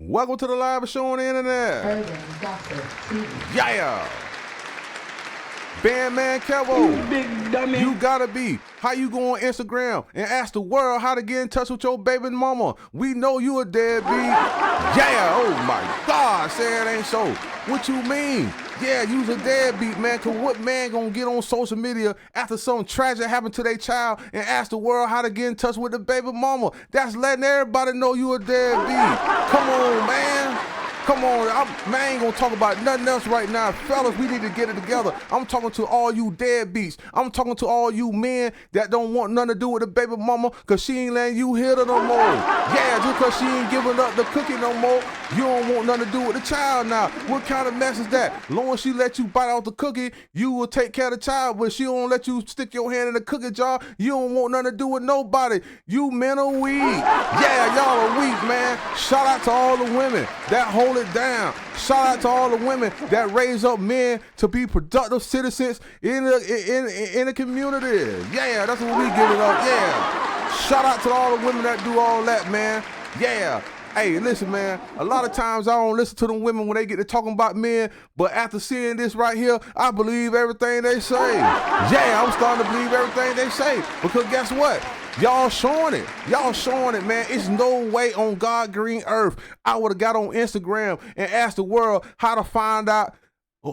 Welcome to the live show on the internet. Yeah. BandMan Kevo. Big dummy. You gotta be. How you go on Instagram and ask the world how to get in touch with your baby mama? We know you a deadbeat. Yeah, oh my God, say it ain't so. What you mean? Yeah, you's a deadbeat, man. Cause what man gonna get on social media after something tragic happened to their child and ask the world how to get in touch with the baby mama? That's letting everybody know you a deadbeat. Come on, man. Come on, I ain't gonna talk about nothing else right now. Fellas, we need to get it together. I'm talking to all you deadbeats. I'm talking to all you men that don't want nothing to do with the baby mama because she ain't letting you hit her no more. Yeah, just because she ain't giving up the cookie no more, you don't want nothing to do with the child now. What kind of mess is that? Long as she let you bite out the cookie, you will take care of the child, but she don't let you stick your hand in the cookie jar, you don't want nothing to do with nobody. You men are weak. Yeah, y'all are weak, man. Shout out to all the women that hold it down. Shout out to all the women that raise up men to be productive citizens in the community. Yeah, that's what we give it up. Yeah. Shout out to all the women that do all that, man. Yeah. Hey, listen, man, a lot of times I don't listen to them women when they get to talking about men, but after seeing this right here, I believe everything they say. Yeah, I'm starting to believe everything they say, because guess what? Y'all showing it. Y'all showing it, man. It's no way on God green earth I would have got on Instagram and asked the world how to find out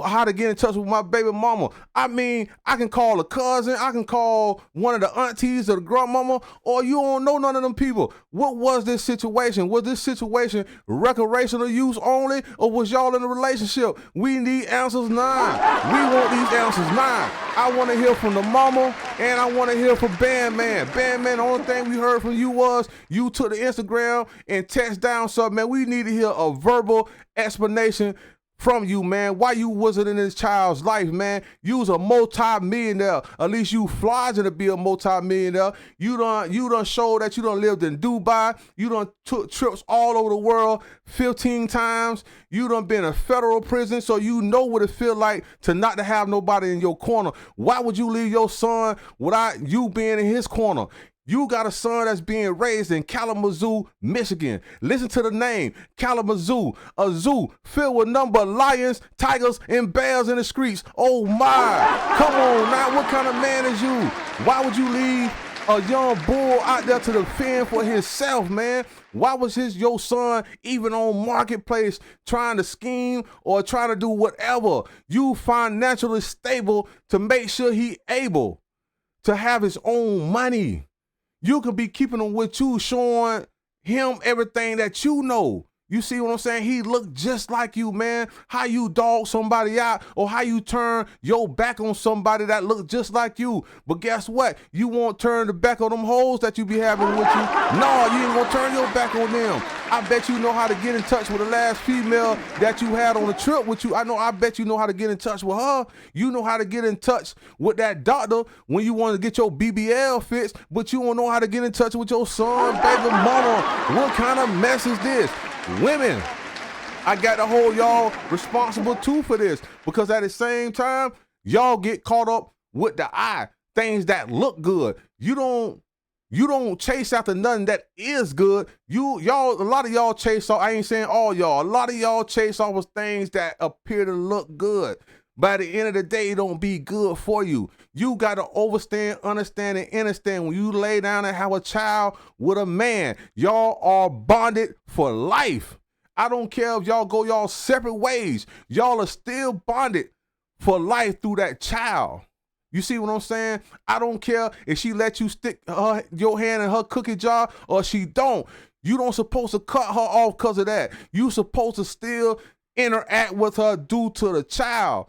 how to get in touch with my baby mama. I mean, I can call a cousin, I can call one of the aunties or the grandmama, or you don't know none of them people. What was this situation? Was this situation recreational use only, or was y'all in a relationship? We need answers now. We want these answers now. I want to hear from the mama, and I want to hear from BandMan. BandMan, the only thing we heard from you was you took the Instagram and text down something, man. We need to hear a verbal explanation from you, man. Why you wasn't in this child's life, man? You was a multi-millionaire. At least you flogging to be a multi-millionaire. You done showed that you done lived in Dubai. You done took trips all over the world 15 times. You done been in federal prison, so you know what it feel like to not to have nobody in your corner. Why would you leave your son without you being in his corner? You got a son that's being raised in Kalamazoo, Michigan. Listen to the name, Kalamazoo, a zoo filled with number of lions, tigers, and bears in the streets. Oh my, come on now, what kind of man is you? Why would you leave a young bull out there to defend for himself, man? Why was your son even on Marketplace trying to scheme or trying to do whatever? You financially stable to make sure he able to have his own money. You could be keeping him with you, showing him everything that you know. You see what I'm saying? He looked just like you, man. How you dog somebody out, or how you turn your back on somebody that look just like you. But guess what? You won't turn the back on them hoes that you be having with you. No, you ain't gonna turn your back on them. I bet you know how to get in touch with the last female that you had on the trip with you. I bet you know how to get in touch with her. You know how to get in touch with that doctor when you want to get your BBL fixed, but you don't know how to get in touch with your son, baby mama. What kind of mess is this? Women, I got to hold y'all responsible too for this, because at the same time, y'all get caught up with the eye, things that look good. You don't chase after nothing that is good. A lot of y'all chase off, I ain't saying all y'all, a lot of y'all chase off with things that appear to look good. By the end of the day, it don't be good for you. You got to understand, and understand when you lay down and have a child with a man, y'all are bonded for life. I don't care if y'all go y'all separate ways. Y'all are still bonded for life through that child. You see what I'm saying? I don't care if she let you stick your hand in her cookie jar or she don't. You don't supposed to cut her off because of that. You supposed to still interact with her due to the child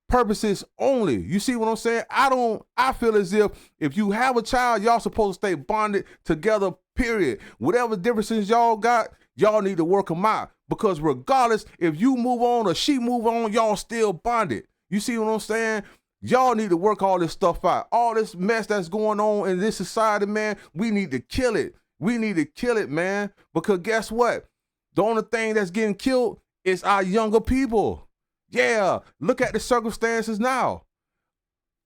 purposes only. You see what I'm saying? I feel as if you have a child, y'all supposed to stay bonded together, period. Whatever differences y'all got, y'all need to work them out, because regardless if you move on or she move on, y'all still bonded. You see what I'm saying? Y'all need to work all this stuff out. All this mess that's going on in this society, man, we need to kill it. We need to kill it, man, because guess what? The only thing that's getting killed is our younger people. Yeah, look at the circumstances now.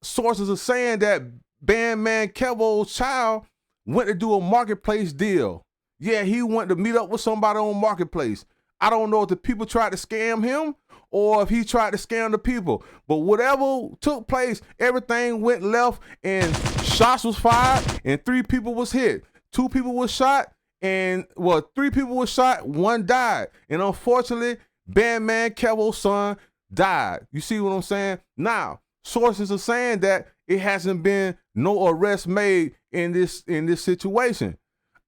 Sources are saying that BandMan Kevo's child went to do a Marketplace deal. Yeah, he went to meet up with somebody on Marketplace. I don't know if the people tried to scam him or if he tried to scam the people. But whatever took place, everything went left and shots was fired and 3 people was hit. 2 people was shot and, well, 3 people was shot, 1 died. And unfortunately, BandMan Kevo's son died. You see what I'm saying? Now, sources are saying that it hasn't been no arrest made in this situation.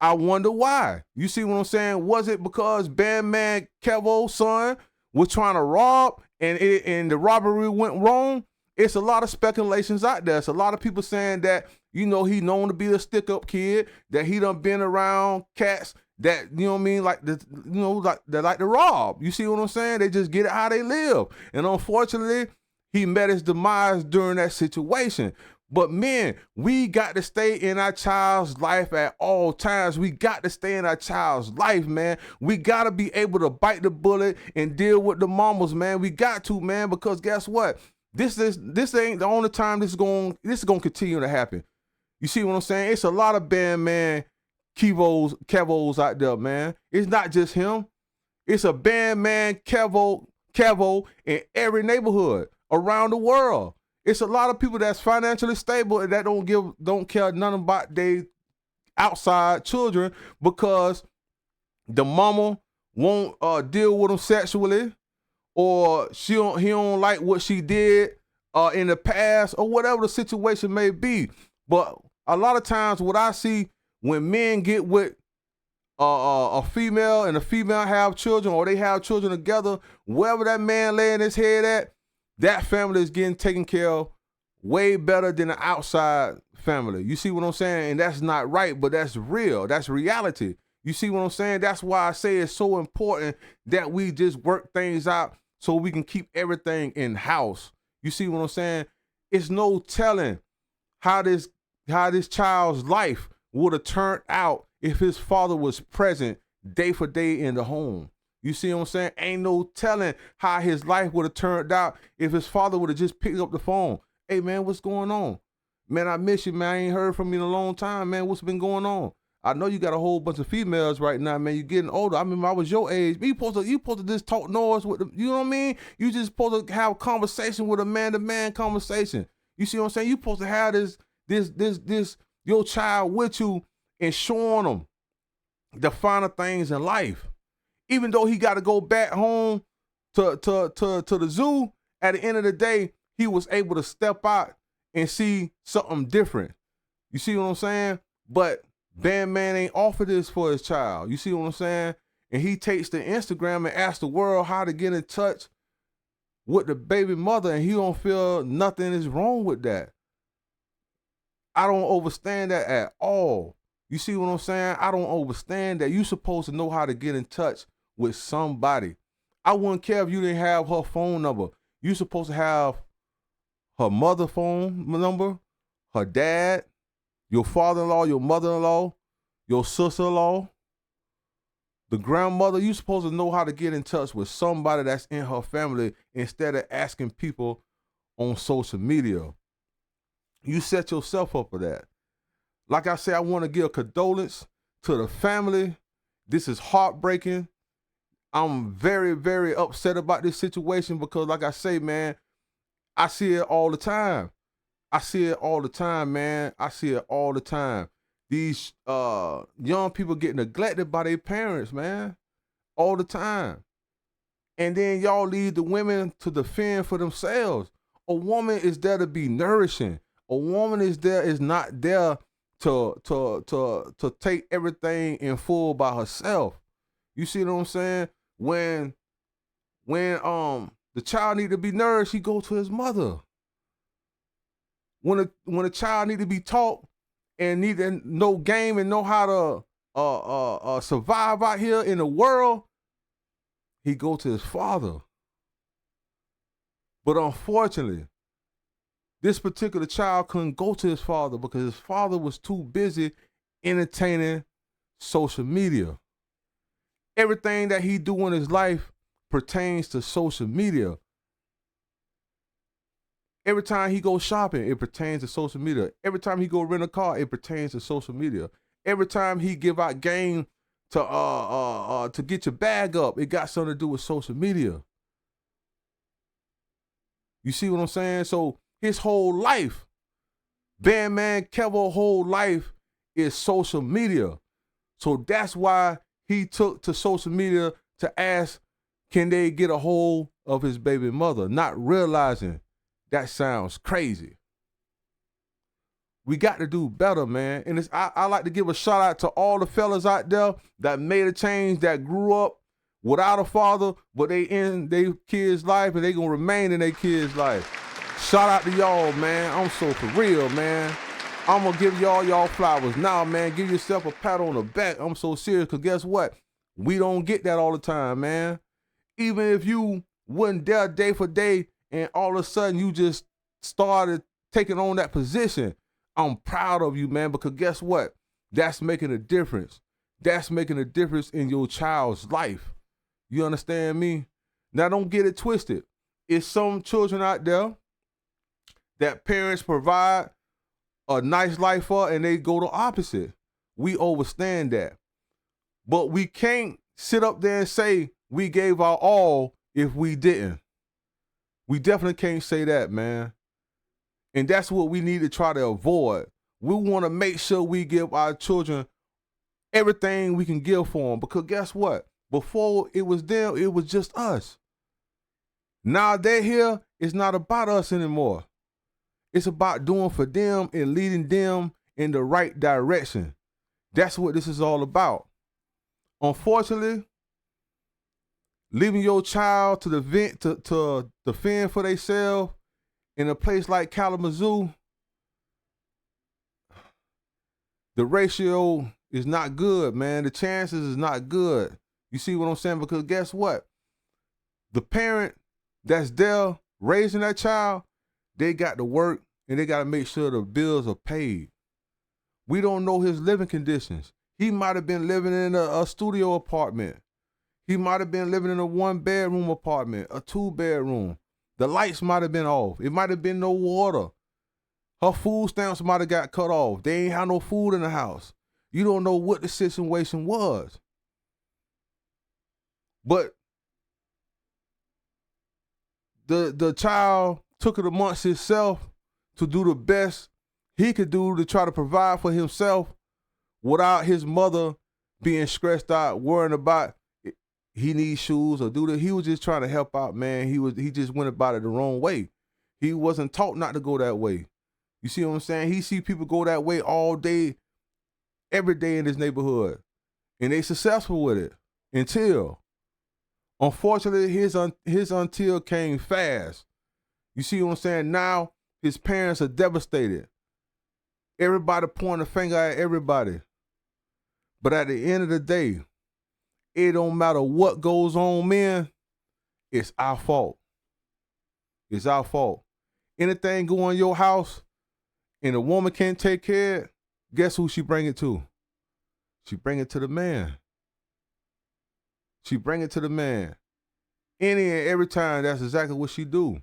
I wonder why. You see what I'm saying? Was it because BandMan Kevo's son was trying to rob and the robbery went wrong? It's a lot of speculations out there. It's a lot of people saying that, you know, he known to be a stick-up kid, that he done been around cats that, you know what I mean, like the, you know, like they like to rob. You see what I'm saying? They just get it how they live. And unfortunately, he met his demise during that situation. But men, we got to stay in our child's life at all times. We got to stay in our child's life, man. We got to be able to bite the bullet and deal with the mamas, man. We got to, man, because guess what? This ain't the only time this is going to continue to happen. You see what I'm saying? It's a lot of BandMan Kevos out there, man. It's not just him. It's a BandMan Kevo in every neighborhood around the world. It's a lot of people that's financially stable and that don't care nothing about their outside children because the mama won't deal with them sexually, or he don't like what she did in the past, or whatever the situation may be. But a lot of times what I see when men get with a female and the female have children, or they have children together, wherever that man laying his head at, that family is getting taken care of way better than the outside family. You see what I'm saying? And that's not right, but that's real. That's reality. You see what I'm saying? That's why I say it's so important that we just work things out so we can keep everything in house. You see what I'm saying? It's no telling how this child's life would have turned out if his father was present day for day in the home. You see what I'm saying? Ain't no telling how his life would have turned out if his father would have just picked up the phone. Hey, man, what's going on? Man, I miss you, man. I ain't heard from you in a long time, man. What's been going on? I know you got a whole bunch of females right now, man. You getting older. I remember I was your age. You supposed to just talk noise with them. You know what I mean? You just supposed to have a conversation with a man-to-man conversation. You see what I'm saying? You supposed to have this your child with you and showing them the finer things in life. Even though he got to go back home to the zoo, at the end of the day, he was able to step out and see something different. You see what I'm saying? But BandMan ain't offered this for his child. You see what I'm saying? And he takes to Instagram and asks the world how to get in touch with the baby mother, and he don't feel nothing is wrong with that. I don't understand that at all. You see what I'm saying? I don't understand that. You supposed to know how to get in touch with somebody. I wouldn't care if you didn't have her phone number. You supposed to have her mother phone number, her dad, your father-in-law, your mother-in-law, your sister-in-law, the grandmother. You supposed to know how to get in touch with somebody that's in her family instead of asking people on social media. You set yourself up for that. Like I said, I want to give a condolence to the family. This is heartbreaking. I'm very, very upset about this situation because, like I say, man, I see it all the time. I see it all the time, man. I see it all the time. These young people get neglected by their parents, man, all the time. And then y'all leave the women to defend for themselves. A woman is there to be nourishing. A woman is not there to take everything in full by herself. You see what I'm saying? When the child need to be nourished, he go to his mother. When a child need to be taught and need to know game and know how to survive out here in the world, he go to his father. But unfortunately, this particular child couldn't go to his father because his father was too busy entertaining social media. Everything that he do in his life pertains to social media. Every time he goes shopping, it pertains to social media. Every time he go rent a car, it pertains to social media. Every time he give out game to get your bag up. It got something to do with social media. You see what I'm saying? So his whole life, BandMan Kevo's whole life is social media. So that's why he took to social media to ask, can they get a hold of his baby mother? Not realizing that sounds crazy. We got to do better, man. And I like to give a shout out to all the fellas out there that made a change, that grew up without a father, but they in their kids' life and they gonna remain in their kids' life. Shout out to y'all, man. I'm so for real, man. I'm gonna give y'all flowers. Now, man, give yourself a pat on the back. I'm so serious, because guess what? We don't get that all the time, man. Even if you wasn't there day for day and all of a sudden you just started taking on that position, I'm proud of you, man, because guess what? That's making a difference. That's making a difference in your child's life. You understand me? Now, don't get it twisted. It's some children out there that parents provide a nice life for and they go the opposite. We understand that. But we can't sit up there and say we gave our all if we didn't. We definitely can't say that, man. And that's what we need to try to avoid. We want to make sure we give our children everything we can give for them. Because guess what? Before it was them, it was just us. Now they're here, it's not about us anymore. It's about doing for them and leading them in the right direction. That's what this is all about. Unfortunately, leaving your child to the fend for themselves in a place like Kalamazoo, the ratio is not good, man. The chances is not good. You see what I'm saying? Because guess what? The parent that's there raising that child, they got to work and they got to make sure the bills are paid. We don't know his living conditions. He might have been living in a studio apartment. He might have been living in a 1-bedroom apartment, a 2-bedroom. The lights might have been off. It might have been no water. Her food stamps might have got cut off. They ain't have no food in the house. You don't know what the situation was. But the child took it amongst himself to do the best he could do to try to provide for himself without his mother being stressed out, worrying about he needs shoes or do that. He was just trying to help out, man. He just went about it the wrong way. He wasn't taught not to go that way. You see what I'm saying? He see people go that way all day, every day in his neighborhood, and they successful with it until, unfortunately, his until came fast. You see what I'm saying? Now his parents are devastated. Everybody pointing a finger at everybody. But at the end of the day, it don't matter what goes on, man. It's our fault. It's our fault. Anything go in your house and a woman can't take care of it, guess who she bring it to? She bring it to the man. She bring it to the man. Any and every time, that's exactly what she do.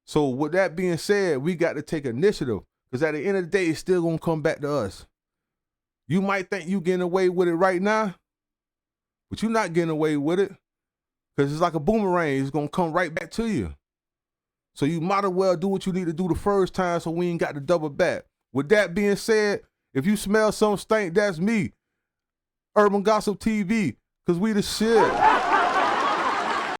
So with that being said, we got to take initiative, because at the end of the day, it's still going to come back to us. You might think you getting away with it right now, but you're not getting away with it, because it's like a boomerang. It's going to come right back to you. So you might as well do what you need to do the first time so we ain't got to double back. With that being said, if you smell some stink, that's me. Urban Gossip TV, because we the shit.